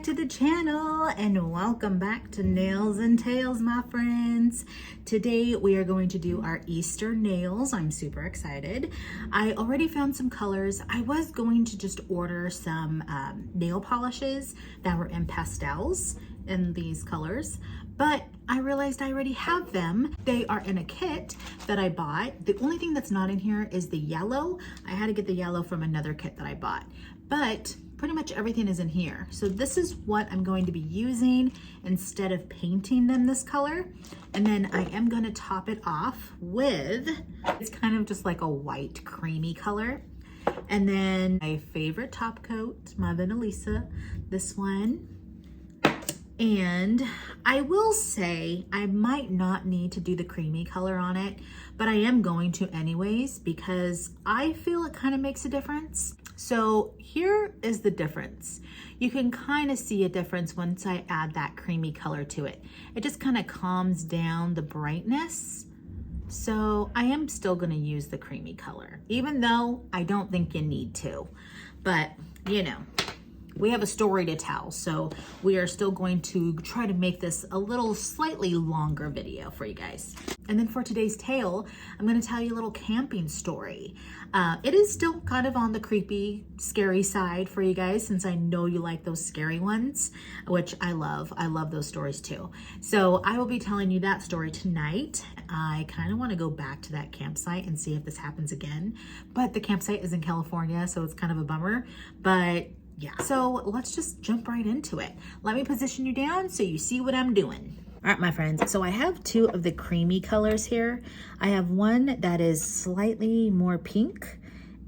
to the channel and welcome back to Nails and Tails, my friends. Today we are going to do our Easter nails. I'm super excited. I already found some colors. I was going to just order some nail polishes that were in pastels in these colors, but I realized I already have them. They are in a kit that I bought. The only thing that's not in here is the yellow. I had to get the yellow from another kit that I bought, but pretty much everything is in here. So this is what I'm going to be using instead of painting them this color. And then I am gonna top it off with, it's kind of just like a white creamy color. And then my favorite top coat, my Vanillisa, this one. And I will say I might not need to do the creamy color on it, but I am going to anyways because I feel it kind of makes a difference. So here is the difference. You can kind of see a difference once I add that creamy color to it. It just kind of calms down the brightness. So I am still going to use the creamy color, even though I don't think you need to, but you know, we have a story to tell, so we are still going to try to make this a little slightly longer video for you guys. And then for today's tale, I'm going to tell you a little camping story. It is still kind of on the creepy, scary side for you guys, since I know you like those scary ones, which I love. I love those stories too. So I will be telling you that story tonight. I kind of want to go back to that campsite and see if this happens again, but the campsite is in California, so it's kind of a bummer, but yeah, so let's just jump right into it. Let me position you down so you see what I'm doing. All right, my friends, so I have two of the creamy colors here. I have one that is slightly more pink,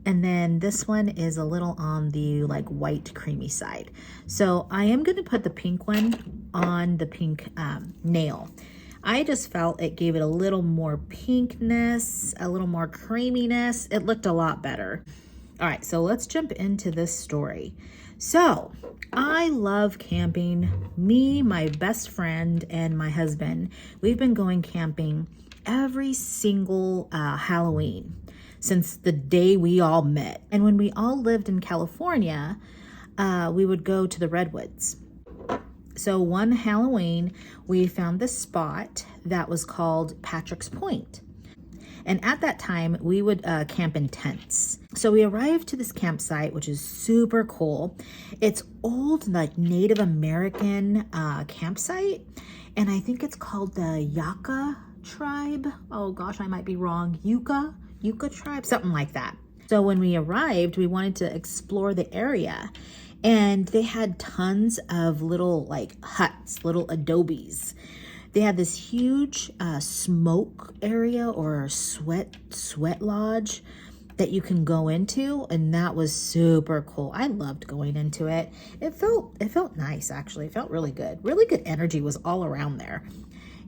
and then this one is a little on the like white creamy side. So I am gonna put the pink one on the pink nail. I just felt it gave it a little more pinkness, a little more creaminess. It looked a lot better. All right, so let's jump into this story. So I love camping. Me, my best friend, and my husband, we've been going camping every single Halloween since the day we all met. And when we all lived in California, we would go to the Redwoods. So one Halloween, we found this spot that was called Patrick's Point. And at that time, we would camp in tents. So we arrived to this campsite, which is super cool. It's old, like Native American campsite. And I think it's called the Yucca tribe. Oh gosh, I might be wrong. Yucca tribe, something like that. So when we arrived, we wanted to explore the area. And they had tons of little like huts, little adobes. They had this huge smoke area or sweat lodge that you can go into, and that was super cool. I loved going into it. It felt nice, actually. It felt really good. Really good energy was all around there.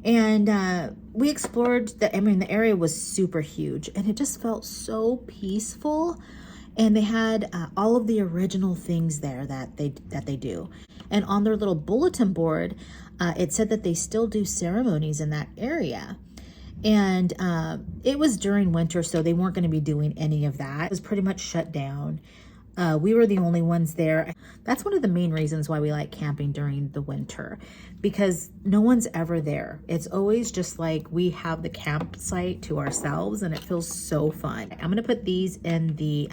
And we explored the area was super huge, and it just felt so peaceful. And they had all of the original things there that they do. And on their little bulletin board, it said that they still do ceremonies in that area. And it was during winter, so they weren't going to be doing any of that. It was pretty much shut down. We were the only ones there. That's one of the main reasons why we like camping during the winter, because no one's ever there. It's always just like we have the campsite to ourselves, and it feels so fun. I'm gonna put these in the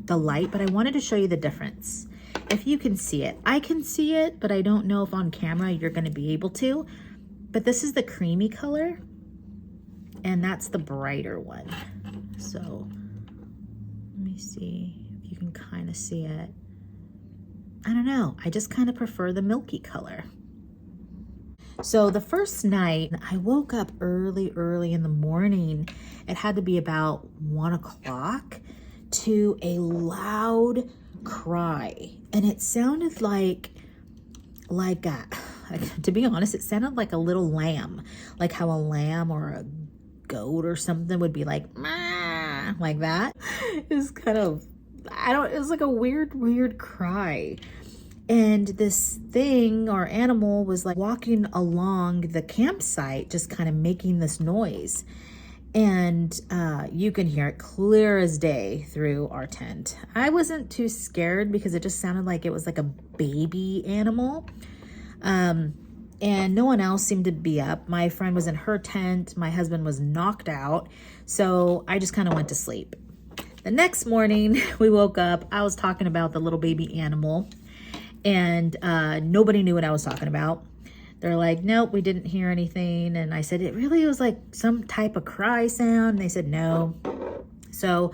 light, but I wanted to show you the difference. If you can see it, I can see it, but I don't know if on camera you're gonna be able to. But this is the creamy color, and that's the brighter one. So let me see. You can kind of see it. I don't know. I just kind of prefer the milky color. So the first night, I woke up early in the morning. It had to be about 1 o'clock to a loud cry. And it sounded like to be honest, it sounded like a little lamb, like how a lamb or a goat or something would be like, "Mah," like that. It's kind of, it was like a weird cry. And this thing or animal was like walking along the campsite, just kind of making this noise. And you can hear it clear as day through our tent. I wasn't too scared because it just sounded like it was like a baby animal. And no one else seemed to be up. My friend was in her tent. My husband was knocked out. So I just kind of went to sleep. The next morning, we woke up. I was talking about the little baby animal, and nobody knew what I was talking about. They're like, nope, we didn't hear anything. And I said, it really was like some type of cry sound. And they said, no. So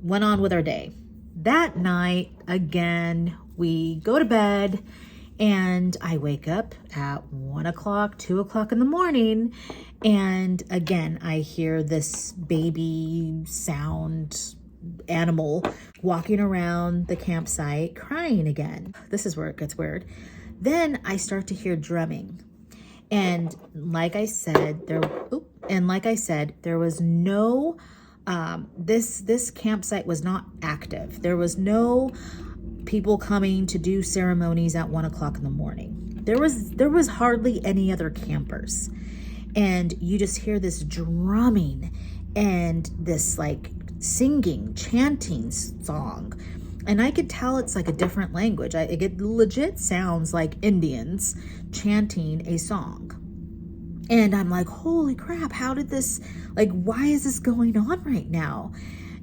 went on with our day. That night, again, we go to bed, and I wake up at 1 o'clock, 2 o'clock in the morning. And again, I hear this baby sound animal walking around the campsite crying again. This is where it gets weird. Then I start to hear drumming. And like I said, there was no, this campsite was not active. There was no people coming to do ceremonies at 1 o'clock in the morning. There was hardly any other campers. And you just hear this drumming and this like singing, chanting song. And I could tell it's like a different language. It legit sounds like Indians chanting a song. And I'm like, holy crap, how did this, like, why is this going on right now?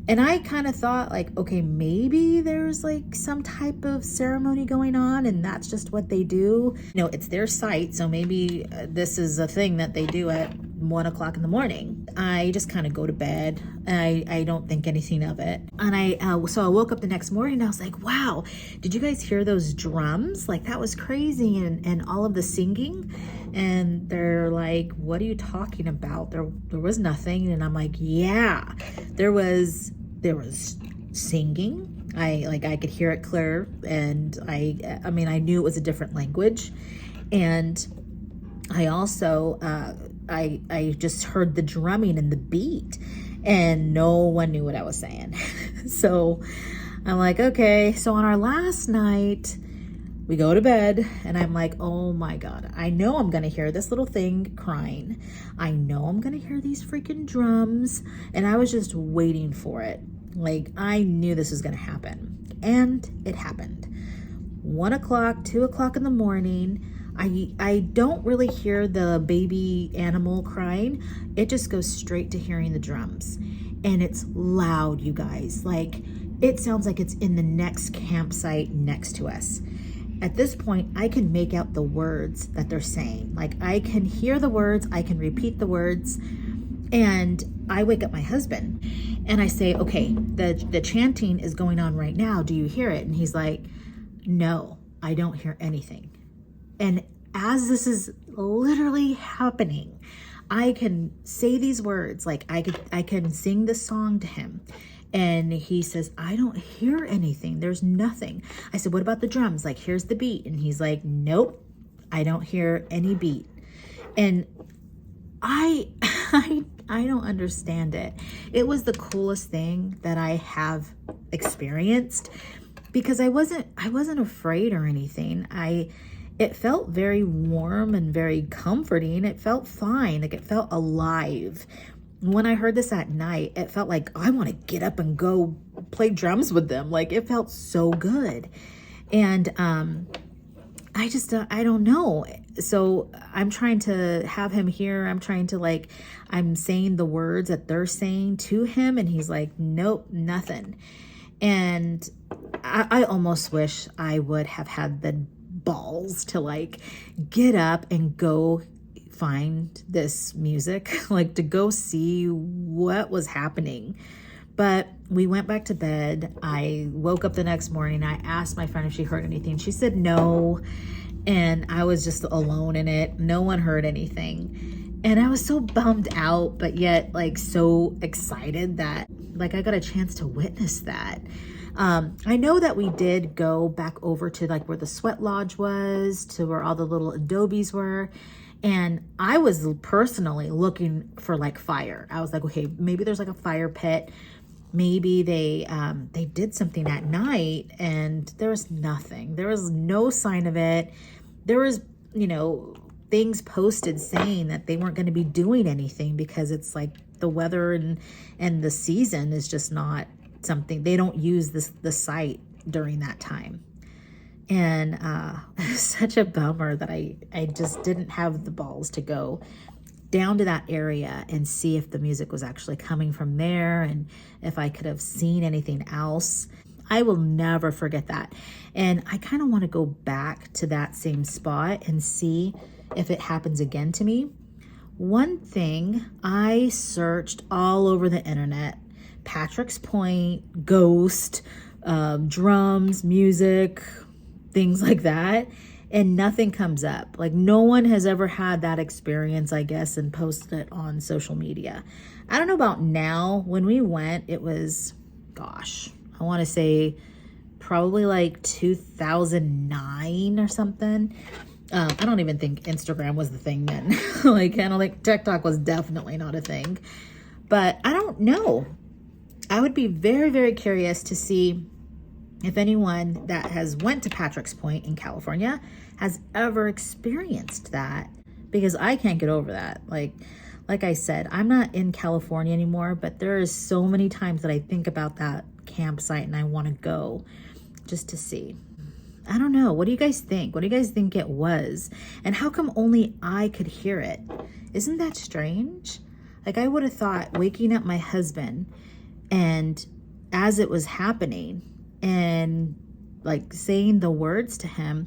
And I kind of thought like, okay, maybe there's like some type of ceremony going on and that's just what they do. You know, it's their site. So maybe this is a thing that they do at 1 o'clock in the morning. I just kind of go to bed. I don't think anything of it. And so I woke up the next morning and I was like, wow, did you guys hear those drums? Like that was crazy. And all of the singing. And they're like, what are you talking about? There was nothing. And I'm like, yeah, there was singing. I could hear it clear. And I mean, I knew it was a different language. And I also, I just heard the drumming and the beat, and no one knew what I was saying. So I'm like, okay. So on our last night, we go to bed, and I'm like, oh my God, I know I'm going to hear this little thing crying. I know I'm going to hear these freaking drums. And I was just waiting for it. Like I knew this was going to happen, and it happened. 1 o'clock, 2 o'clock in the morning. I don't really hear the baby animal crying. It just goes straight to hearing the drums. And it's loud, you guys. Like, it sounds like it's in the next campsite next to us. At this point, I can make out the words that they're saying. Like, I can hear the words, I can repeat the words. And I wake up my husband and I say, okay, the chanting is going on right now. Do you hear it? And he's like, no, I don't hear anything. And as this is literally happening, I can say these words, like I can sing this song to him. And he says, I don't hear anything. There's nothing. I said, what about the drums? Like, here's the beat. And he's like, nope, I don't hear any beat. And I don't understand it. It was the coolest thing that I have experienced because I wasn't afraid or anything. It felt very warm and very comforting. It felt fine. Like it felt alive. When I heard this at night, it felt like I want to get up and go play drums with them. Like it felt so good. And I just, I don't know. So I'm trying to have him here. I'm saying the words that they're saying to him. And he's like, nope, nothing. And I almost wish I would have had the balls to like get up and go find this music, like to go see what was happening. But we went back to bed. I woke up the next morning. I asked my friend if she heard anything. She said no. And I was just alone in it. No one heard anything. And I was so bummed out, but yet like so excited that like I got a chance to witness that. I know that we did go back over to like where the sweat lodge was, to where all the little adobes were. And I was personally looking for like fire. I was like, okay, maybe there's like a fire pit. Maybe they did something at night, and there was nothing. There was no sign of it. There was, things posted saying that they weren't going to be doing anything because it's like the weather and the season is just not something, they don't use the site during that time. And it's such a bummer that I just didn't have the balls to go down to that area and see if the music was actually coming from there and if I could have seen anything else. I will never forget that. And I kind of want to go back to that same spot and see if it happens again to me. One thing, I searched all over the internet, Patrick's Point, ghost, drums, music, things like that, and nothing comes up. Like no one has ever had that experience, I guess, and posted it on social media. I don't know about now. When we went, it was, gosh, I want to say probably like 2009 or something. I don't even think Instagram was the thing then. Like, I don't think TikTok was definitely not a thing. But I don't know. I would be very, very curious to see if anyone that has went to Patrick's Point in California has ever experienced that, because I can't get over that. Like I said, I'm not in California anymore, but there is so many times that I think about that campsite and I want to go just to see. I don't know. What do you guys think? What do you guys think it was? And how come only I could hear it? Isn't that strange? Like, I would have thought waking up my husband and as it was happening and like saying the words to him,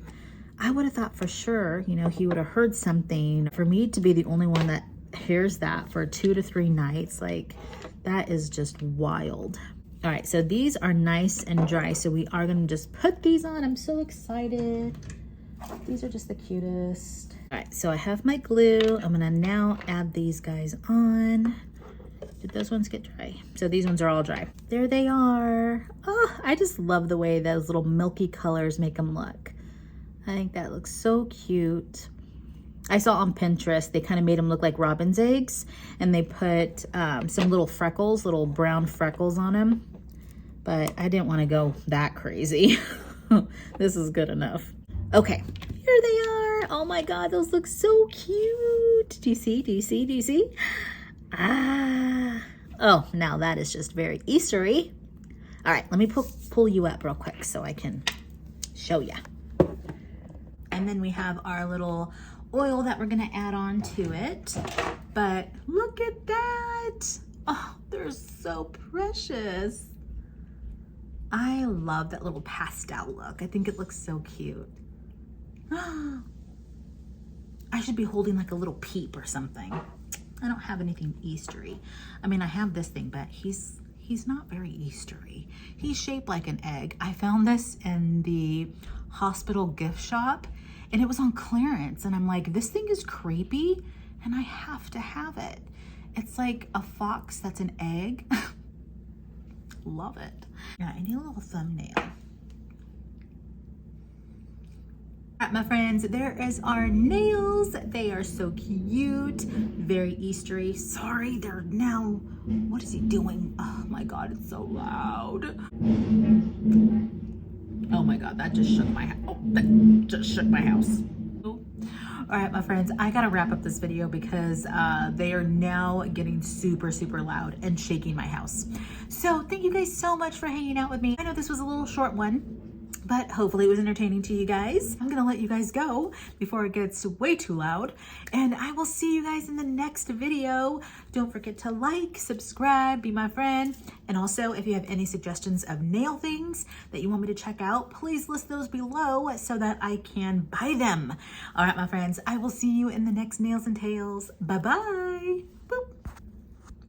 I would have thought for sure, you know, he would have heard something. For me to be the only one that hears that for 2 to 3 nights, like that is just wild. All right, so these are nice and dry, so we are gonna just put these on. I'm so excited. These are just the cutest. All right, so I have my glue. I'm gonna now add these guys on. Did those ones get dry? So these ones are all dry. There they are. Oh, I just love the way those little milky colors make them look. I think that looks so cute. I saw on Pinterest, they kind of made them look like robin's eggs, and they put some little freckles, little brown freckles on them. But I didn't want to go that crazy. This is good enough. Okay, here they are. Oh my God, those look so cute. Do you see? Do you see? Do you see? Ah. Oh, now that is just very Eastery. All right, let me pull you up real quick so I can show you. And then we have our little oil that we're gonna add on to it. But look at that. Oh, they're so precious. I love that little pastel look. I think it looks so cute. I should be holding like a little peep or something. I don't have anything Eastery. I mean, I have this thing, but he's not very Eastery. He's shaped like an egg. I found this in the hospital gift shop and it was on clearance. And I'm like, this thing is creepy and I have to have it. It's like a fox that's an egg. Love it. Yeah, I need a little thumbnail. All right, my friends, there is our nails. They are so cute, very Eastery. Sorry, they're now, what is he doing? Oh my God, it's so loud. Oh my God, that just shook my house. Oh, that just shook my house. All right, my friends, I gotta wrap up this video because they are now getting super, super loud and shaking my house. So thank you guys so much for hanging out with me. I know this was a little short one, but hopefully it was entertaining to you guys. I'm gonna let you guys go before it gets way too loud, and I will see you guys in the next video. Don't forget to like, subscribe, be my friend, and also if you have any suggestions of nail things that you want me to check out, please list those below so that I can buy them. All right, my friends, I will see you in the next Nails and Tales. Bye-bye.